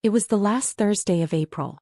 It was the last Thursday of April.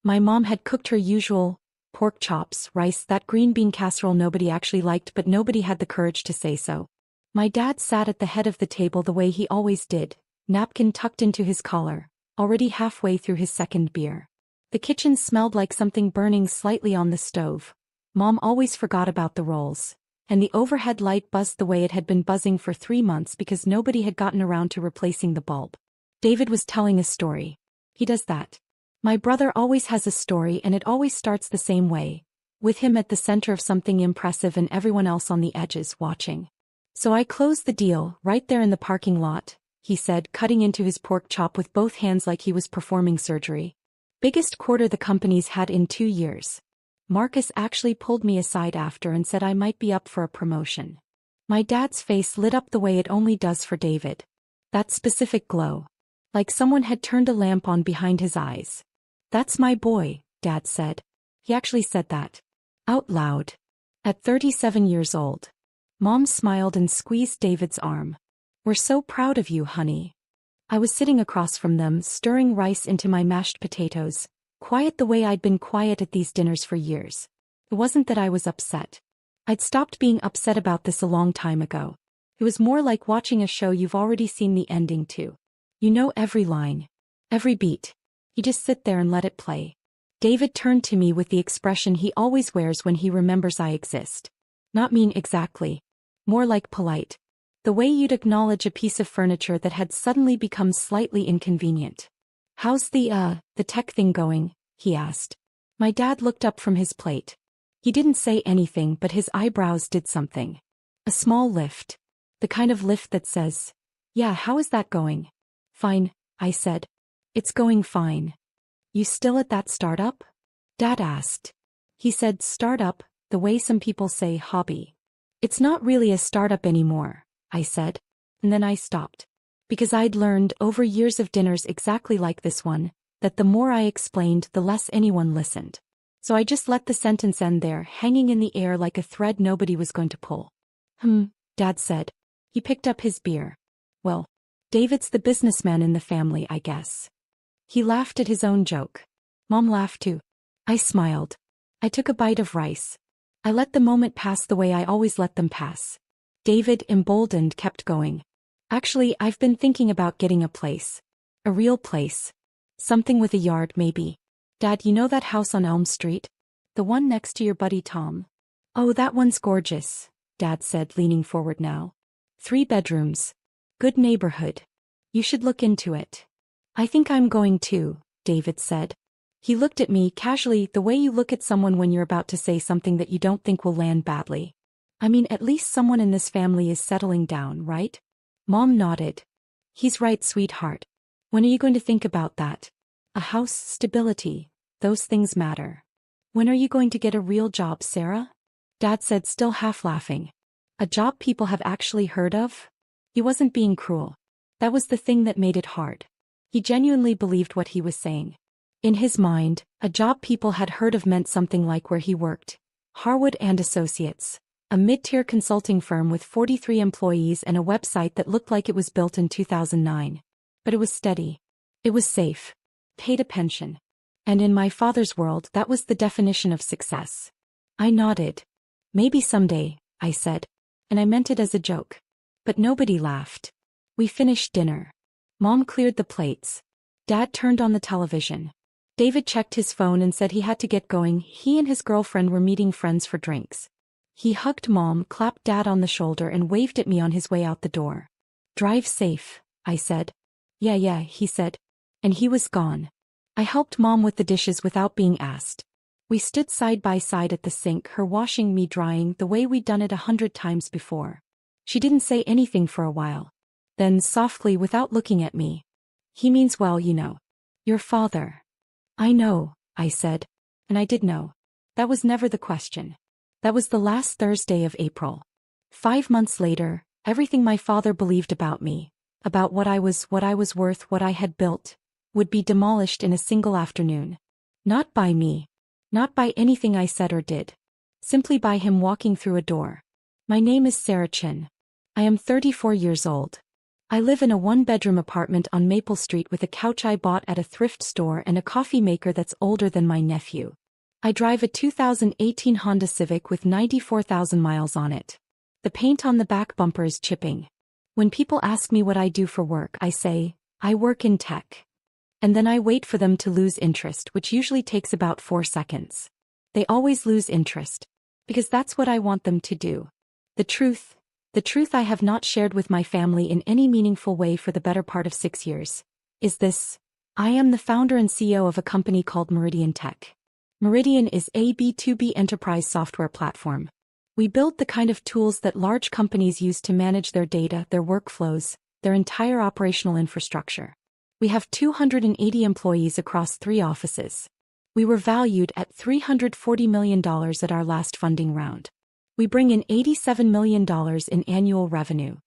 My mom had cooked her usual pork chops, rice, that green bean casserole nobody actually liked, but nobody had the courage to say so. My dad sat at the head of the table the way he always did, napkin tucked into his collar, already halfway through his second beer. The kitchen smelled like something burning slightly on the stove. Mom always forgot about the rolls, and the overhead light buzzed the way it had been buzzing for 3 months because nobody had gotten around to replacing the bulb. David was telling a story. He does that. My brother always has a story, and it always starts the same way, with him at the center of something impressive and everyone else on the edges watching. So I closed the deal right there in the parking lot, he said, cutting into his pork chop with both hands like he was performing surgery. Biggest quarter the company's had in 2 years. Marcus actually pulled me aside after and said I might be up for a promotion. My dad's face lit up the way it only does for David. That specific glow. Like someone had turned a lamp on behind his eyes. "That's my boy," Dad said. He actually said that. Out loud. At 37 years old. Mom smiled and squeezed David's arm. "We're so proud of you, honey." I was sitting across from them, stirring rice into my mashed potatoes, quiet the way I'd been quiet at these dinners for years. It wasn't that I was upset. I'd stopped being upset about this a long time ago. It was more like watching a show you've already seen the ending to. You know every line. Every beat. You just sit there and let it play. David turned to me with the expression he always wears when he remembers I exist. Not mean exactly. More like polite. The way you'd acknowledge a piece of furniture that had suddenly become slightly inconvenient. "How's the tech thing going?" he asked. My dad looked up from his plate. He didn't say anything, but his eyebrows did something. A small lift. The kind of lift that says, "Yeah, how is that going?" "Fine," I said. "It's going fine." "You still at that startup?" Dad asked. He said startup, the way some people say hobby. "It's not really a startup anymore," I said. And then I stopped. Because I'd learned over years of dinners exactly like this one, that the more I explained, the less anyone listened. So I just let the sentence end there, hanging in the air like a thread nobody was going to pull. Dad said. He picked up his beer. "Well, David's the businessman in the family, I guess." He laughed at his own joke. Mom laughed too. I smiled. I took a bite of rice. I let the moment pass the way I always let them pass. David, emboldened, kept going. "Actually, I've been thinking about getting a place. A real place. Something with a yard, maybe. Dad, you know that house on Elm Street? The one next to your buddy Tom?" "Oh, that one's gorgeous," Dad said, leaning forward now. 3 bedrooms. Good neighborhood. You should look into it." "I think I'm going to," David said. He looked at me casually, the way you look at someone when you're about to say something that you don't think will land badly. "I mean, at least someone in this family is settling down, right?" Mom nodded. "He's right, sweetheart. When are you going to think about that? A house, stability, those things matter. When are you going to get a real job, Sarah?" Dad said, still half laughing. "A job people have actually heard of?" He wasn't being cruel. That was the thing that made it hard. He genuinely believed what he was saying. In his mind, a job people had heard of meant something like where he worked. Harwood and Associates. A mid-tier consulting firm with 43 employees and a website that looked like it was built in 2009. But it was steady. It was safe. Paid a pension. And in my father's world, that was the definition of success. I nodded. "Maybe someday," I said. And I meant it as a joke. But nobody laughed. We finished dinner. Mom cleared the plates. Dad turned on the television. David checked his phone and said he had to get going. He and his girlfriend were meeting friends for drinks. He hugged Mom, clapped Dad on the shoulder, and waved at me on his way out the door. "Drive safe," I said. Yeah, he said. And he was gone. I helped Mom with the dishes without being asked. We stood side by side at the sink, her washing, me drying, the way we'd done it 100 times before. She didn't say anything for a while. Then, softly, without looking at me, "He means well, you know. Your father." "I know," I said. And I did know. That was never the question. That was the last Thursday of April. 5 months later, everything my father believed about me, about what I was worth, what I had built, would be demolished in a single afternoon. Not by me. Not by anything I said or did. Simply by him walking through a door. My name is Sarah Chin. I am 34 years old. I live in a one-bedroom apartment on Maple Street with a couch I bought at a thrift store and a coffee maker that's older than my nephew. I drive a 2018 Honda Civic with 94,000 miles on it. The paint on the back bumper is chipping. When people ask me what I do for work, I say, I work in tech. And then I wait for them to lose interest, which usually takes about 4 seconds. They always lose interest. Because that's what I want them to do. The truth I have not shared with my family in any meaningful way for the better part of 6 years, is this. I am the founder and CEO of a company called Meridian Tech. Meridian is a B2B enterprise software platform. We build the kind of tools that large companies use to manage their data, their workflows, their entire operational infrastructure. We have 280 employees across 3 offices. We were valued at $340 million at our last funding round. We bring in $87 million in annual revenue.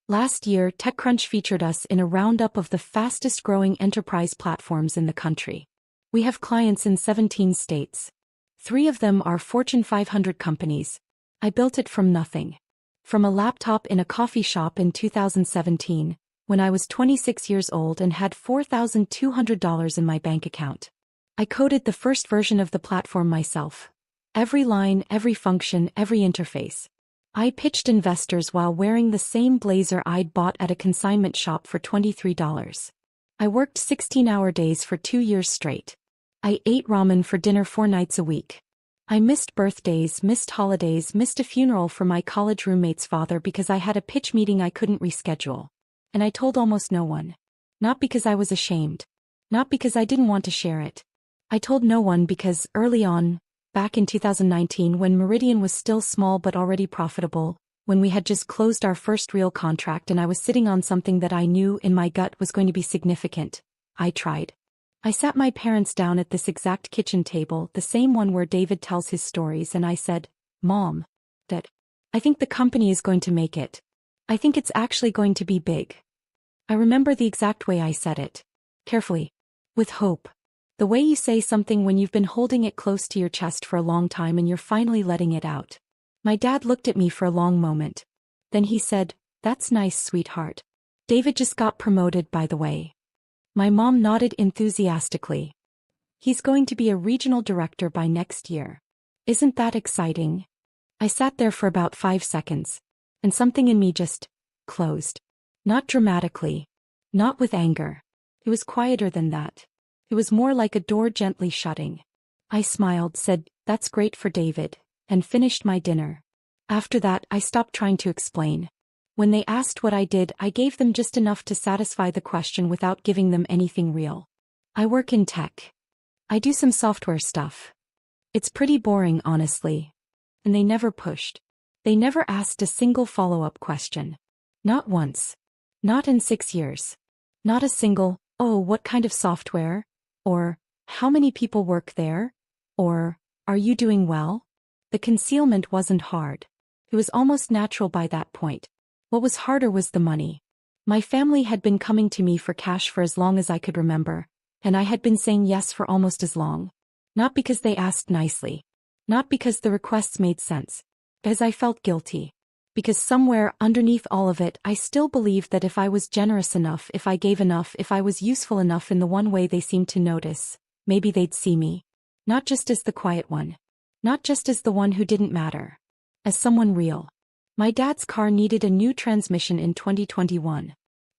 Last year, TechCrunch featured us in a roundup of the fastest-growing enterprise platforms in the country. We have clients in 17 states. 3 of them are Fortune 500 companies. I built it from nothing. From a laptop in a coffee shop in 2017, when I was 26 years old and had $4,200 in my bank account. I coded the first version of the platform myself. Every line, every function, every interface. I pitched investors while wearing the same blazer I'd bought at a consignment shop for $23. I worked 16-hour days for 2 years straight. I ate ramen for dinner 4 nights a week. I missed birthdays, missed holidays, missed a funeral for my college roommate's father because I had a pitch meeting I couldn't reschedule. And I told almost no one. Not because I was ashamed. Not because I didn't want to share it. I told no one because early on, back in 2019 when Meridian was still small but already profitable, when we had just closed our first real contract and I was sitting on something that I knew in my gut was going to be significant, I tried. I sat my parents down at this exact kitchen table, the same one where David tells his stories, and I said, Mom, Dad, I think the company is going to make it. I think it's actually going to be big. I remember the exact way I said it. Carefully. With hope. The way you say something when you've been holding it close to your chest for a long time and you're finally letting it out. My dad looked at me for a long moment. Then he said, That's nice, sweetheart. David just got promoted, by the way. My mom nodded enthusiastically. He's going to be a regional director by next year. Isn't that exciting? I sat there for about 5 seconds. And something in me just closed. Not dramatically. Not with anger. It was quieter than that. It was more like a door gently shutting. I smiled, said, That's great for David, and finished my dinner. After that, I stopped trying to explain. When they asked what I did, I gave them just enough to satisfy the question without giving them anything real. I work in tech. I do some software stuff. It's pretty boring, honestly. And they never pushed. They never asked a single follow-up question. Not once. Not in 6 years. Not a single, oh, what kind of software? Or, how many people work there? Or, are you doing well? The concealment wasn't hard. It was almost natural by that point. What was harder was the money. My family had been coming to me for cash for as long as I could remember, and I had been saying yes for almost as long. Not because they asked nicely. Not because the requests made sense. Because I felt guilty. Because somewhere underneath all of it I still believed that if I was generous enough, if I gave enough, if I was useful enough in the one way they seemed to notice, maybe they'd see me. Not just as the quiet one. Not just as the one who didn't matter. As someone real. My dad's car needed a new transmission in 2021.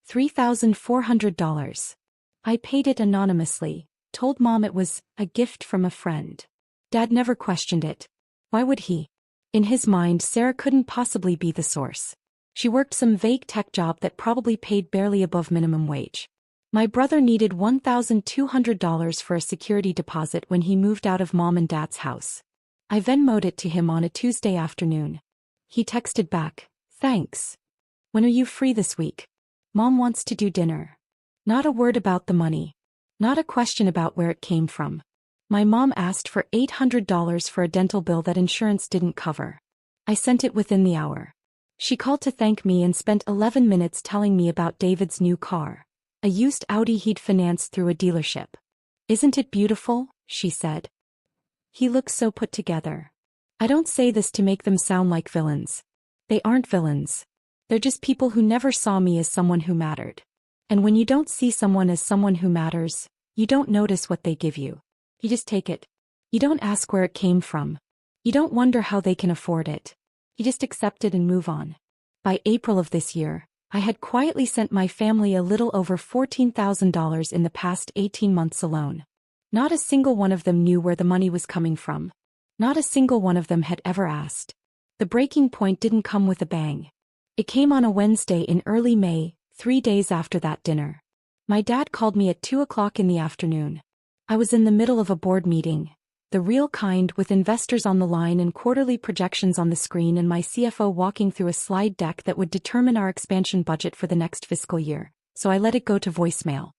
$3,400. I paid it anonymously, told Mom it was a gift from a friend. Dad never questioned it. Why would he? In his mind, Sarah couldn't possibly be the source. She worked some vague tech job that probably paid barely above minimum wage. My brother needed $1,200 for a security deposit when he moved out of Mom and Dad's house. I Venmo'd it to him on a Tuesday afternoon. He texted back, Thanks. When are you free this week? Mom wants to do dinner. Not a word about the money. Not a question about where it came from. My mom asked for $800 for a dental bill that insurance didn't cover. I sent it within the hour. She called to thank me and spent 11 minutes telling me about David's new car. A used Audi he'd financed through a dealership. Isn't it beautiful? She said. He looks so put together. I don't say this to make them sound like villains. They aren't villains. They're just people who never saw me as someone who mattered. And when you don't see someone as someone who matters, you don't notice what they give you. You just take it. You don't ask where it came from. You don't wonder how they can afford it. You just accept it and move on. By April of this year, I had quietly sent my family a little over $14,000 in the past 18 months alone. Not a single one of them knew where the money was coming from. Not a single one of them had ever asked. The breaking point didn't come with a bang. It came on a Wednesday in early May, 3 days after that dinner. My dad called me at 2 o'clock in the afternoon. I was in the middle of a board meeting, the real kind, with investors on the line and quarterly projections on the screen, and my CFO walking through a slide deck that would determine our expansion budget for the next fiscal year, so I let it go to voicemail.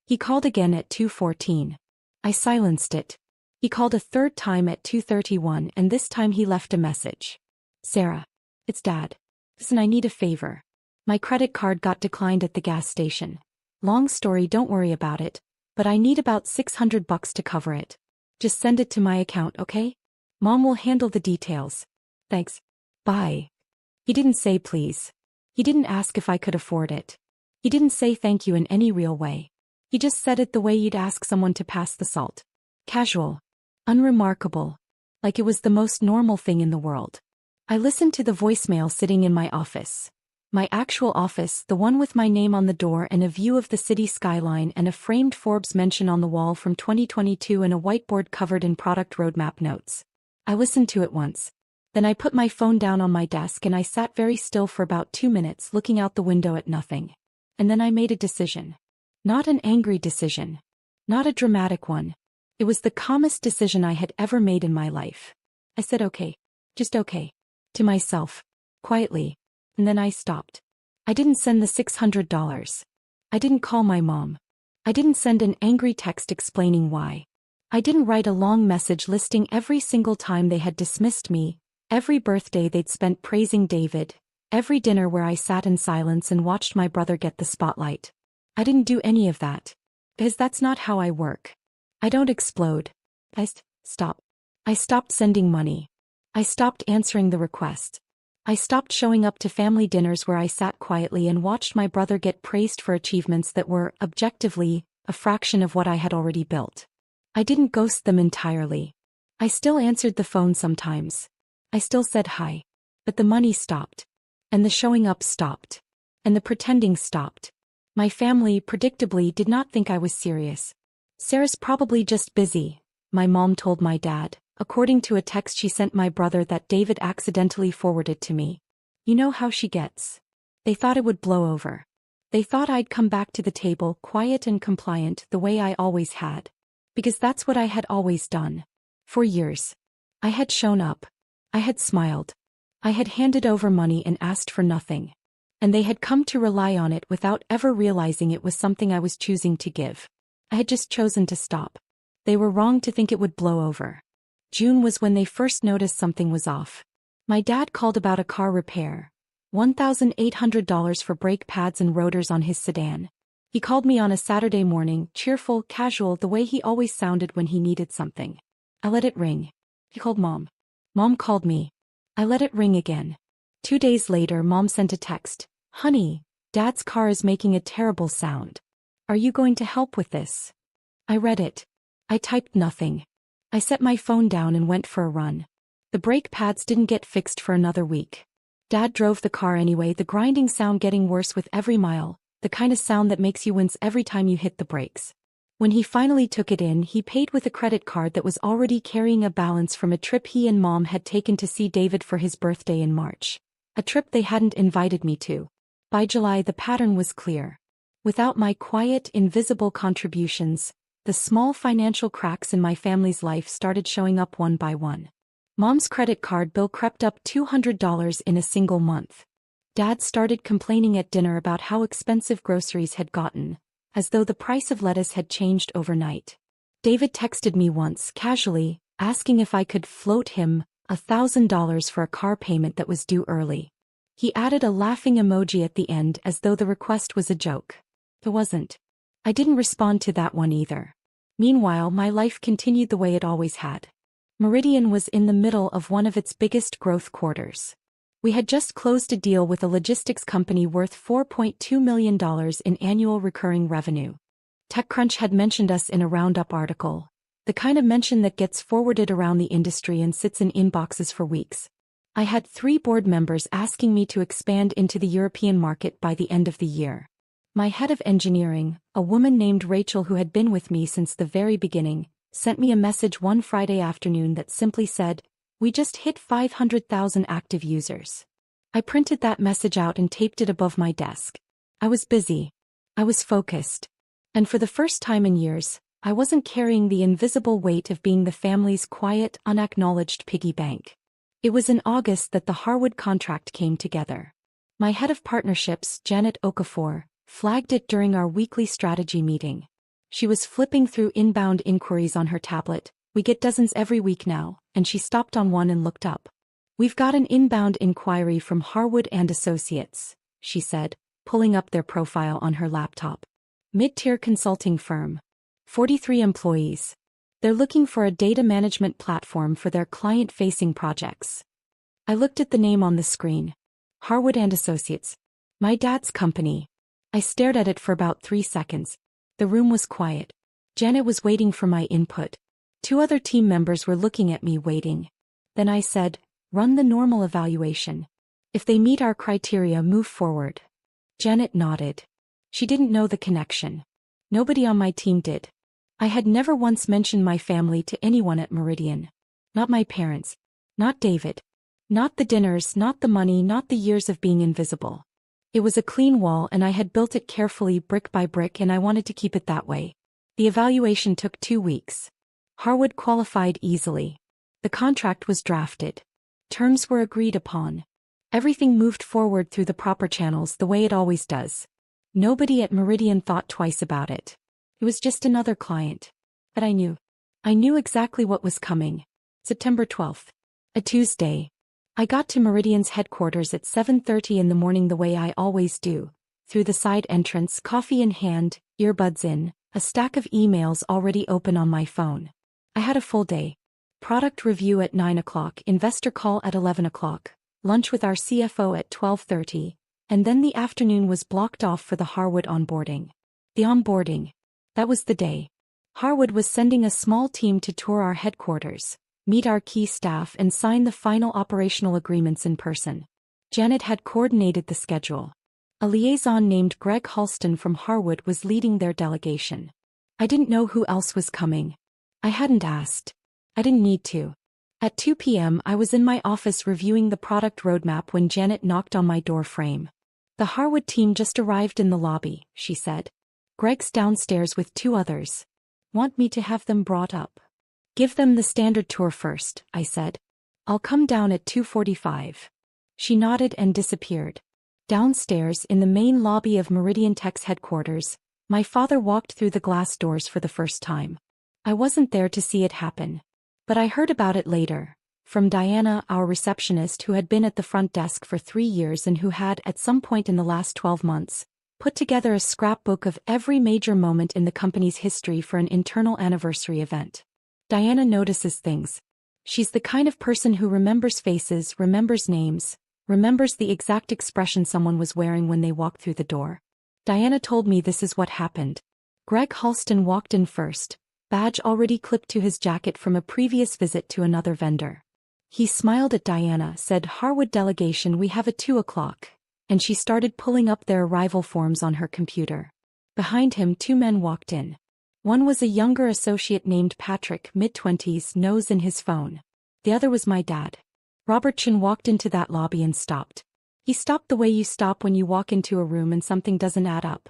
He called again at 2:14. I silenced it. He called a third time at 2:31, and this time he left a message. Sarah, it's Dad. Listen, I need a favor. My credit card got declined at the gas station. Long story, don't worry about it, but I need about $600 to cover it. Just send it to my account, okay? Mom will handle the details. Thanks. Bye. He didn't say please. He didn't ask if I could afford it. He didn't say thank you in any real way. He just said it the way you'd ask someone to pass the salt. Casual. Unremarkable. Like it was the most normal thing in the world. I listened to the voicemail sitting in my office. My actual office, the one with my name on the door and a view of the city skyline and a framed Forbes mention on the wall from 2022 and a whiteboard covered in product roadmap notes. I listened to it once. Then I put my phone down on my desk and I sat very still for about 2 minutes looking out the window at nothing. And then I made a decision. Not an angry decision. Not a dramatic one. It was the calmest decision I had ever made in my life. I said okay. Just okay. To myself. Quietly. And then I stopped. I didn't send the $600. I didn't call my mom. I didn't send an angry text explaining why. I didn't write a long message listing every single time they had dismissed me, every birthday they'd spent praising David, every dinner where I sat in silence and watched my brother get the spotlight. I didn't do any of that. Because that's not how I work. I don't explode. Stop. I stopped sending money. I stopped answering the request. I stopped showing up to family dinners where I sat quietly and watched my brother get praised for achievements that were, objectively, a fraction of what I had already built. I didn't ghost them entirely. I still answered the phone sometimes. I still said hi. But the money stopped. And the showing up stopped. And the pretending stopped. My family, predictably, did not think I was serious. Sarah's probably just busy, my mom told my dad, according to a text she sent my brother that David accidentally forwarded to me. You know how she gets. They thought it would blow over. They thought I'd come back to the table quiet and compliant the way I always had. Because that's what I had always done. For years. I had shown up. I had smiled. I had handed over money and asked for nothing. And they had come to rely on it without ever realizing it was something I was choosing to give. I had just chosen to stop. They were wrong to think it would blow over. June was when they first noticed something was off. My dad called about a car repair. $1,800 for brake pads and rotors on his sedan. He called me on a Saturday morning, cheerful, casual, the way he always sounded when he needed something. I let it ring. He called Mom. Mom called me. I let it ring again. 2 days later, Mom sent a text. Honey, Dad's car is making a terrible sound. Are you going to help with this? I read it. I typed nothing. I set my phone down and went for a run. The brake pads didn't get fixed for another week. Dad drove the car anyway, the grinding sound getting worse with every mile, the kind of sound that makes you wince every time you hit the brakes. When he finally took it in, he paid with a credit card that was already carrying a balance from a trip he and Mom had taken to see David for his birthday in March. A trip they hadn't invited me to. By July, the pattern was clear. Without my quiet, invisible contributions, the small financial cracks in my family's life started showing up one by one. Mom's credit card bill crept up $200 in a single month. Dad started complaining at dinner about how expensive groceries had gotten, as though the price of lettuce had changed overnight. David texted me once, casually, asking if I could float him $1,000 for a car payment that was due early. He added a laughing emoji at the end as though the request was a joke. It wasn't. I didn't respond to that one either. Meanwhile, my life continued the way it always had. Meridian was in the middle of one of its biggest growth quarters. We had just closed a deal with a logistics company worth $4.2 million in annual recurring revenue. TechCrunch had mentioned us in a roundup article, the kind of mention that gets forwarded around the industry and sits in inboxes for weeks. I had 3 board members asking me to expand into the European market by the end of the year. My head of engineering, a woman named Rachel who had been with me since the very beginning, sent me a message one Friday afternoon that simply said, "We just hit 500,000 active users." I printed that message out and taped it above my desk. I was busy. I was focused. And for the first time in years, I wasn't carrying the invisible weight of being the family's quiet, unacknowledged piggy bank. It was in August that the Harwood contract came together. My head of partnerships, Janet Okafor, flagged it during our weekly strategy meeting. She was flipping through inbound inquiries on her tablet. We get dozens every week now, and she stopped on one and looked up. "We've got an inbound inquiry from Harwood and Associates," she said, pulling up their profile on her laptop. Mid-tier consulting firm. 43 employees. They're looking for a data management platform for their client-facing projects. I looked at the name on the screen. Harwood and Associates. My dad's company. I stared at it for about 3 seconds. The room was quiet. Janet was waiting for my input. 2 other team members were looking at me waiting. Then I said, "Run the normal evaluation. If they meet our criteria, move forward." Janet nodded. She didn't know the connection. Nobody on my team did. I had never once mentioned my family to anyone at Meridian. Not my parents. Not David. Not the dinners, not the money, not the years of being invisible. It was a clean wall and I had built it carefully brick by brick and I wanted to keep it that way. The evaluation took 2 weeks. Harwood qualified easily. The contract was drafted. Terms were agreed upon. Everything moved forward through the proper channels the way it always does. Nobody at Meridian thought twice about it. It was just another client. But I knew. I knew exactly what was coming. September 12th. A Tuesday. I got to Meridian's headquarters at 7:30 in the morning the way I always do. Through the side entrance, coffee in hand, earbuds in, a stack of emails already open on my phone. I had a full day. Product review at 9 o'clock, investor call at 11 o'clock, lunch with our CFO at 12:30, and then the afternoon was blocked off for the Harwood onboarding. The onboarding. That was the day. Harwood was sending a small team to tour our headquarters, meet our key staff and sign the final operational agreements in person. Janet had coordinated the schedule. A liaison named Greg Halston from Harwood was leading their delegation. I didn't know who else was coming. I hadn't asked. I didn't need to. At 2 p.m. I was in my office reviewing the product roadmap when Janet knocked on my door frame. "The Harwood team just arrived in the lobby," she said. "Greg's downstairs with 2 others. Want me to have them brought up?" "Give them the standard tour first," I said. "I'll come down at 2:45. She nodded and disappeared. Downstairs in the main lobby of Meridian Tech's headquarters, my father walked through the glass doors for the first time. I wasn't there to see it happen. But I heard about it later, from Diana, our receptionist who had been at the front desk for 3 years and who had, at some point in the last 12 months, put together a scrapbook of every major moment in the company's history for an internal anniversary event. Diana notices things. She's the kind of person who remembers faces, remembers names, remembers the exact expression someone was wearing when they walked through the door. Diana told me this is what happened. Greg Halston walked in first, badge already clipped to his jacket from a previous visit to another vendor. He smiled at Diana, said, "Harwood delegation, we have at 2 o'clock," and she started pulling up their arrival forms on her computer. Behind him 2 men walked in. One was a younger associate named Patrick, mid-20s, nose in his phone. The other was my dad. Robert Chin walked into that lobby and stopped. He stopped the way you stop when you walk into a room and something doesn't add up.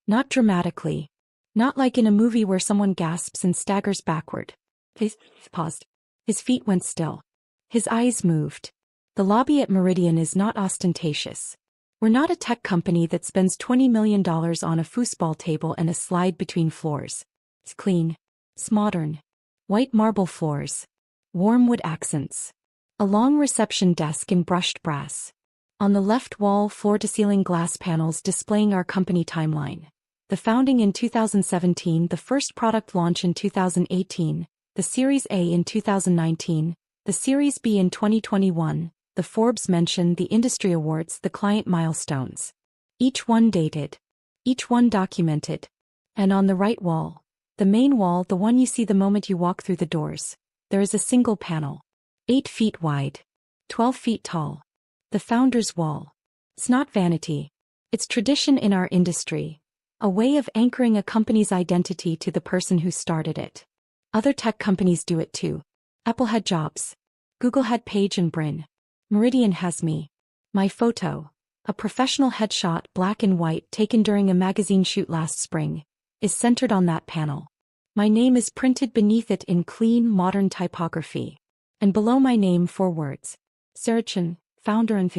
Not dramatically. Not like in a movie where someone gasps and staggers backward. He paused. His feet went still. His eyes moved. The lobby at Meridian is not ostentatious. We're not a tech company that spends $20 million on a foosball table and a slide between floors. It's clean. It's modern. White marble floors. Warm wood accents. A long reception desk in brushed brass. On the left wall, floor-to-ceiling glass panels displaying our company timeline. The founding in 2017, the first product launch in 2018, the Series A in 2019, the Series B in 2021, the Forbes mention, the industry awards, the client milestones. Each one dated. Each one documented. And on the right wall, the main wall, the one you see the moment you walk through the doors, there is a single panel. 8 feet wide. 12 feet tall. The founder's wall. It's not vanity. It's tradition in our industry. A way of anchoring a company's identity to the person who started it. Other tech companies do it too. Apple had Jobs. Google had Page and Brin. Meridian has me. My photo, a professional headshot, black and white, taken during a magazine shoot last spring, is centered on that panel. My name is printed beneath it in clean, modern typography. And below my name 4 words. Sarah Chen, founder and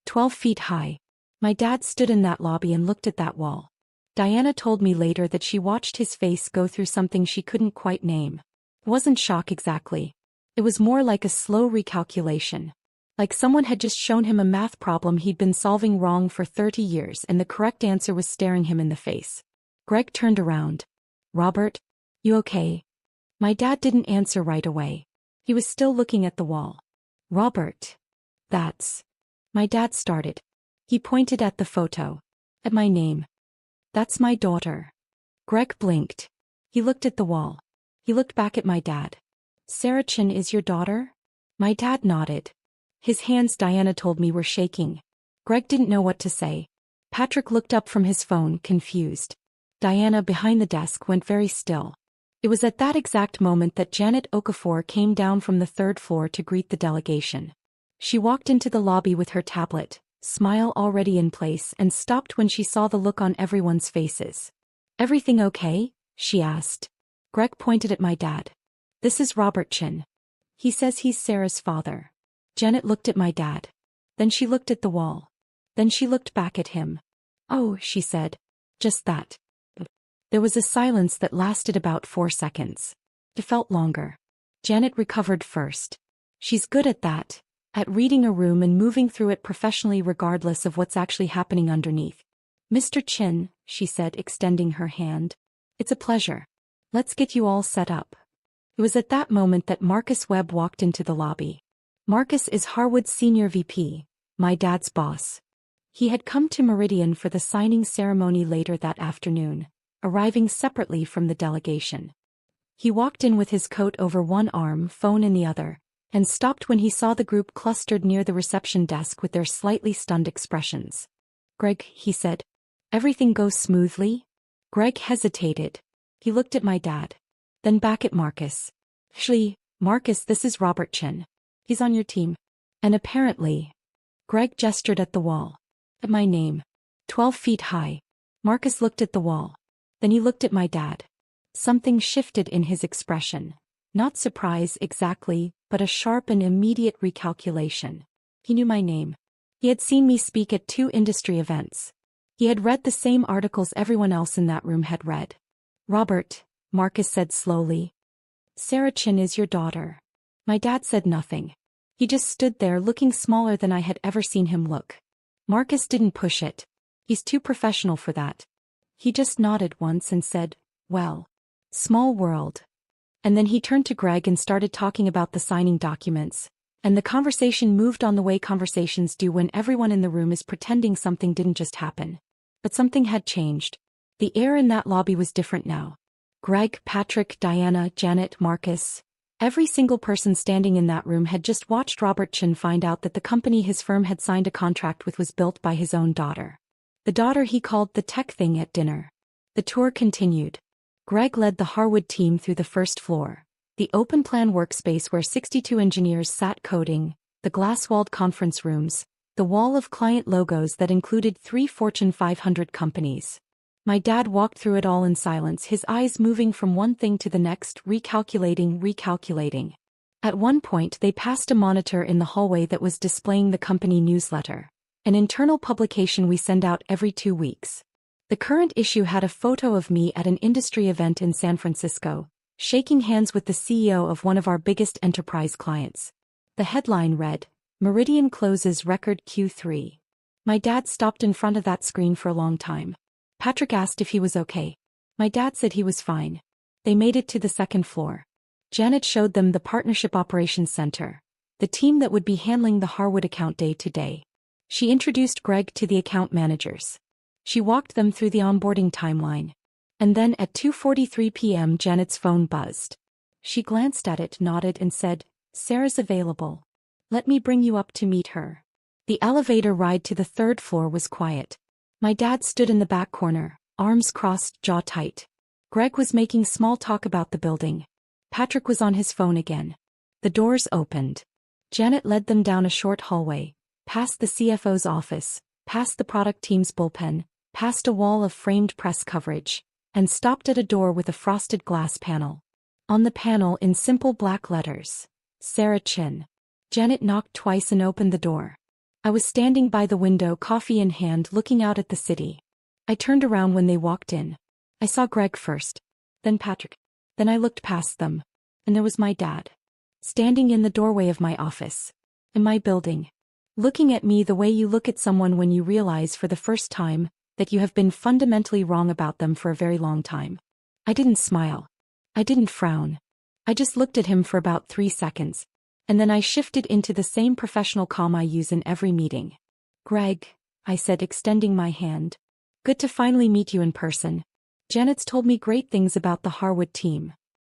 12 feet high. My dad stood in that lobby and looked at that wall. Diana told me later that she watched his face go through something she couldn't quite name. It wasn't shock exactly. It was more like a slow recalculation. Like someone had just shown him a math problem he'd been solving wrong for 30 years and the correct answer was staring him in the face. Greg turned around. Robert? You okay? My dad didn't answer right away. He was still looking at the wall. Robert. That's. My dad started. He pointed at the photo. At my name. That's my daughter. Greg blinked. He looked at the wall. He looked back at my dad. Sarah Chen is your daughter? My dad nodded. His hands, Diana told me, were shaking. Greg didn't know what to say. Patrick looked up from his phone, confused. Diana, behind the desk, went very still. It was at that exact moment that Janet Okafor came down from the 3rd floor to greet the delegation. She walked into the lobby with her tablet, smile already in place, and stopped when she saw the look on everyone's faces. Everything okay? She asked. Greg pointed at my dad. This is Robert Chen. He says he's Sarah's father. Janet looked at my dad. Then she looked at the wall. Then she looked back at him. Oh, she said. Just that. There was a silence that lasted about 4 seconds. It felt longer. Janet recovered first. She's good at that, at reading a room and moving through it professionally regardless of what's actually happening underneath. Mr. Chen, she said, extending her hand. It's a pleasure. Let's get you all set up. It was at that moment that Marcus Webb walked into the lobby. Marcus is Harwood's senior VP, my dad's boss. He had come to Meridian for the signing ceremony later that afternoon, arriving separately from the delegation. He walked in with his coat over one arm, phone in the other, and stopped when he saw the group clustered near the reception desk with their slightly stunned expressions. Greg, he said. Everything goes smoothly? Greg hesitated. He looked at my dad. Then back at Marcus. Actually, Marcus, this is Robert Chen. He's on your team. And apparently. Greg gestured at the wall. At my name. 12 feet high. Marcus looked at the wall. Then he looked at my dad. Something shifted in his expression. Not surprise exactly, but a sharp and immediate recalculation. He knew my name. He had seen me speak at 2 industry events. He had read the same articles everyone else in that room had read. Robert, Marcus said slowly. Sarah Chen is your daughter. My dad said nothing. He just stood there looking smaller than I had ever seen him look. Marcus didn't push it. He's too professional for that. He just nodded once and said, well, small world. And then he turned to Greg and started talking about the signing documents, and the conversation moved on the way conversations do when everyone in the room is pretending something didn't just happen. But something had changed. The air in that lobby was different now. Greg, Patrick, Diana, Janet, Marcus. Every single person standing in that room had just watched Robert Chen find out that the company his firm had signed a contract with was built by his own daughter. The daughter he called the tech thing at dinner. The tour continued. Greg led the Harwood team through the 1st floor, the open-plan workspace where 62 engineers sat coding, the glass-walled conference rooms, the wall of client logos that included 3 Fortune 500 companies. My dad walked through it all in silence, his eyes moving from one thing to the next, recalculating. At one point they passed a monitor in the hallway that was displaying the company newsletter, an internal publication we send out every 2 weeks. The current issue had a photo of me at an industry event in San Francisco, shaking hands with the CEO of one of our biggest enterprise clients. The headline read, Meridian closes record Q3. My dad stopped in front of that screen for a long time. Patrick asked if he was okay. My dad said he was fine. They made it to the 2nd floor. Janet showed them the Partnership Operations Center, the team that would be handling the Harwood account day to day. She introduced Greg to the account managers. She walked them through the onboarding timeline. And then at 2:43 p.m. Janet's phone buzzed. She glanced at it, nodded and said, "Sarah's available. Let me bring you up to meet her." The elevator ride to the third floor was quiet. My dad stood in the back corner, arms crossed, jaw tight. Greg was making small talk about the building. Patrick was on his phone again. The doors opened. Janet led them down a short hallway, past the CFO's office, past the product team's bullpen, past a wall of framed press coverage, and stopped at a door with a frosted glass panel. On the panel in simple black letters, Sarah Chin. Janet knocked twice and opened the door. I was standing by the window, coffee in hand, looking out at the city. I turned around when they walked in. I saw Greg first, then Patrick. Then I looked past them, and there was my dad, standing in the doorway of my office, in my building, looking at me the way you look at someone when you realize for the first time that you have been fundamentally wrong about them for a very long time. I didn't smile. I didn't frown. I just looked at him for about 3 seconds, and then I shifted into the same professional calm I use in every meeting. "Greg," I said, extending my hand. "Good to finally meet you in person. Janet's told me great things about the Harwood team."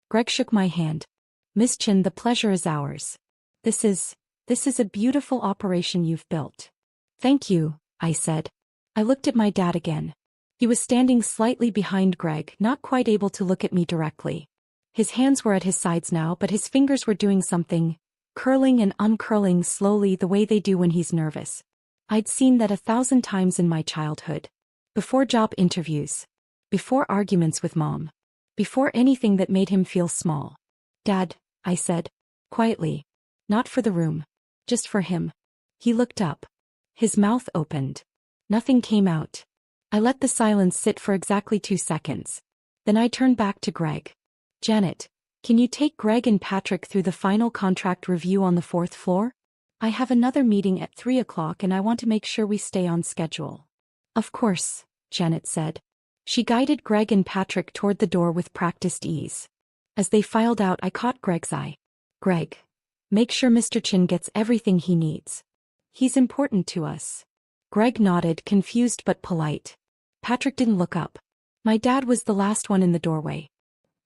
Greg shook my hand. "Miss Chin, the pleasure is ours. This is a beautiful operation you've built." "Thank you," I said. I looked at my dad again. He was standing slightly behind Greg, not quite able to look at me directly. His hands were at his sides now, but his fingers were doing something, curling and uncurling slowly the way they do when he's nervous. I'd seen that 1,000 times in my childhood. Before job interviews. Before arguments with Mom. Before anything that made him feel small. "Dad," I said, quietly. Not for the room. Just for him. He looked up. His mouth opened. Nothing came out. I let the silence sit for exactly 2 seconds. Then I turned back to Greg. "Janet, can you take Greg and Patrick through the final contract review on the 4th floor? I have another meeting at 3 o'clock and I want to make sure we stay on schedule." "Of course," Janet said. She guided Greg and Patrick toward the door with practiced ease. As they filed out, I caught Greg's eye. "Greg, make sure Mr. Chin gets everything he needs. He's important to us." Greg nodded, confused but polite. Patrick didn't look up. My dad was the last one in the doorway.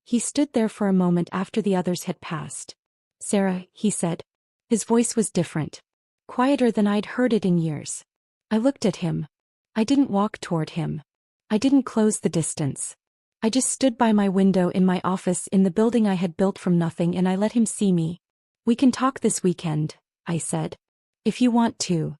He stood there for a moment after the others had passed. "Sarah," he said. His voice was different. Quieter than I'd heard it in years. I looked at him. I didn't walk toward him. I didn't close the distance. I just stood by my window in my office in the building I had built from nothing, and I let him see me. "We can talk this weekend," I said. "If you want to."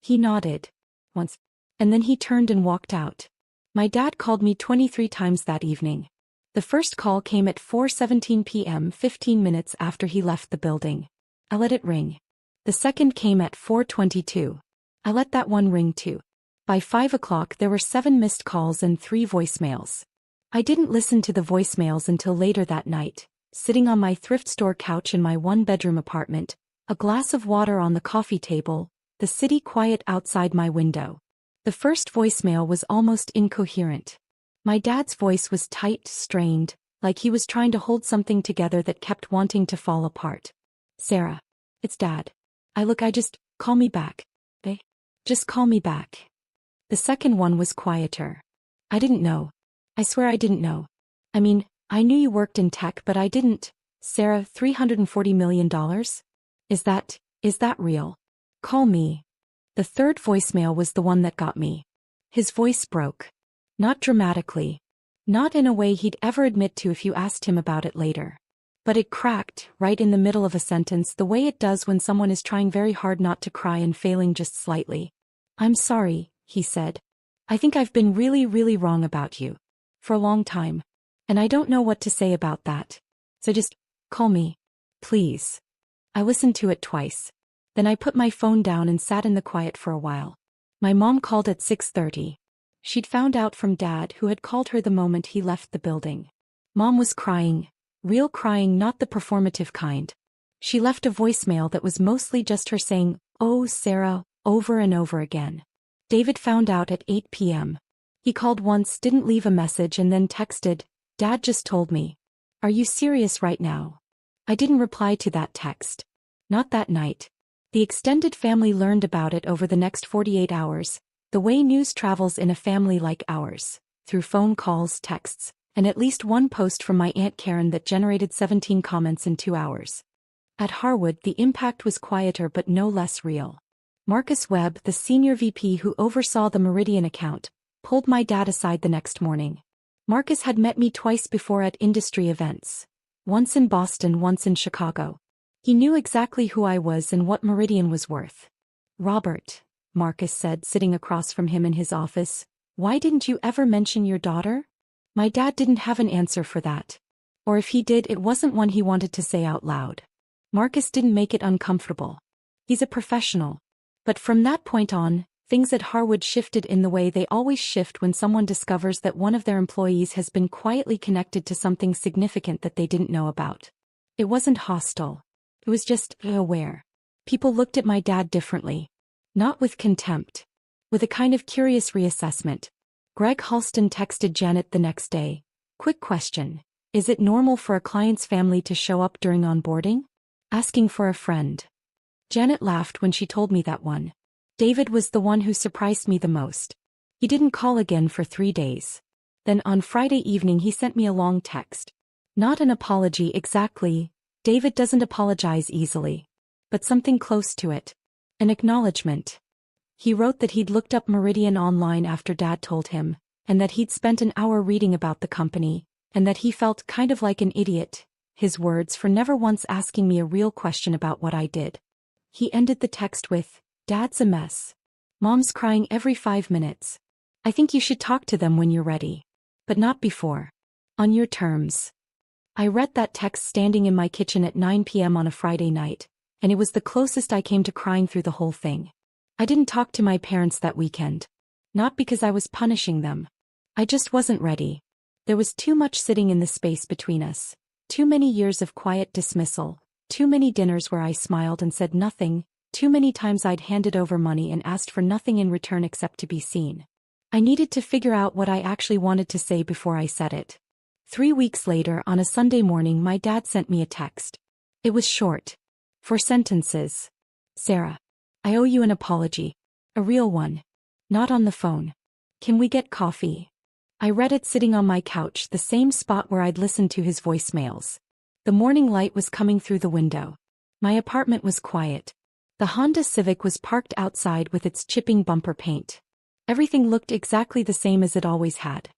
He nodded. Once. And then he turned and walked out. My dad called me 23 times that evening. The first call came at 4:17 p.m., 15 minutes after he left the building. I let it ring. The second came at 4:22. I let that one ring too. By 5 o'clock there were 7 missed calls and 3 voicemails. I didn't listen to the voicemails until later that night, sitting on my thrift store couch in my 1-bedroom apartment, a glass of water on the coffee table, the city quiet outside my window. The first voicemail was almost incoherent. My dad's voice was tight, strained, like he was trying to hold something together that kept wanting to fall apart. "Sarah. It's Dad. Call me back. Just call me back." The second one was quieter. "I didn't know. I swear I didn't know. I mean, I knew you worked in tech, but I didn't. Sarah, $340 million? Is that real? Call me." The third voicemail was the one that got me. His voice broke. Not dramatically. Not in a way he'd ever admit to if you asked him about it later. But it cracked, right in the middle of a sentence, the way it does when someone is trying very hard not to cry and failing just slightly. "I'm sorry," he said. "I think I've been really, really wrong about you. For a long time. And I don't know what to say about that. So just call me. Please." I listened to it twice. Then I put my phone down and sat in the quiet for a while. My mom called at 6:30. She'd found out from Dad, who had called her the moment he left the building. Mom was crying. Real crying, not the performative kind. She left a voicemail that was mostly just her saying, "Oh, Sarah," over and over again. David found out at 8 p.m. He called once, didn't leave a message, and then texted, "Dad just told me. Are you serious right now?" I didn't reply to that text. Not that night. The extended family learned about it over the next 48 hours, the way news travels in a family like ours, through phone calls, texts, and at least one post from my Aunt Karen that generated 17 comments in 2 hours. At Harwood, the impact was quieter but no less real. Marcus Webb, the senior VP who oversaw the Meridian account, pulled my dad aside the next morning. Marcus had met me twice before at industry events. Once in Boston, once in Chicago. He knew exactly who I was and what Meridian was worth. "Robert," Marcus said, sitting across from him in his office, "why didn't you ever mention your daughter?" My dad didn't have an answer for that. Or if he did, it wasn't one he wanted to say out loud. Marcus didn't make it uncomfortable. He's a professional. But from that point on, things at Harwood shifted in the way they always shift when someone discovers that one of their employees has been quietly connected to something significant that they didn't know about. It wasn't hostile. It was just aware. People looked at my dad differently. Not with contempt. With a kind of curious reassessment. Greg Halston texted Janet the next day. "Quick question. Is it normal for a client's family to show up during onboarding? Asking for a friend." Janet laughed when she told me that one. David was the one who surprised me the most. He didn't call again for 3 days. Then on Friday evening he sent me a long text. Not an apology exactly. David doesn't apologize easily. But something close to it. An acknowledgement. He wrote that he'd looked up Meridian online after Dad told him, and that he'd spent an hour reading about the company, and that he felt kind of like an idiot, his words, for never once asking me a real question about what I did. He ended the text with, "Dad's a mess. Mom's crying every 5 minutes. I think you should talk to them when you're ready. But not before. On your terms." I read that text standing in my kitchen at 9 p.m. on a Friday night, and it was the closest I came to crying through the whole thing. I didn't talk to my parents that weekend. Not because I was punishing them. I just wasn't ready. There was too much sitting in the space between us. Too many years of quiet dismissal. Too many dinners where I smiled and said nothing. Too many times I'd handed over money and asked for nothing in return except to be seen. I needed to figure out what I actually wanted to say before I said it. 3 weeks later, on a Sunday morning, my dad sent me a text. It was short. 4 sentences. "Sarah, I owe you an apology. A real one. Not on the phone. Can we get coffee?" I read it sitting on my couch, the same spot where I'd listened to his voicemails. The morning light was coming through the window. My apartment was quiet. The Honda Civic was parked outside with its chipping bumper paint. Everything looked exactly the same as it always had.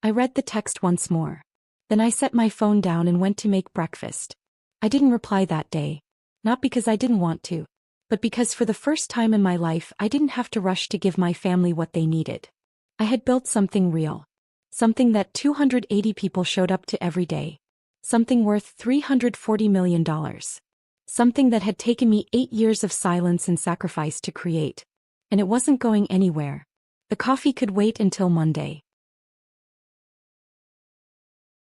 I read the text once more. Then I set my phone down and went to make breakfast. I didn't reply that day. Not because I didn't want to, but because for the first time in my life I didn't have to rush to give my family what they needed. I had built something real. Something that 280 people showed up to every day. Something worth $340 million. Something that had taken me 8 years of silence and sacrifice to create. And it wasn't going anywhere. The coffee could wait until Monday.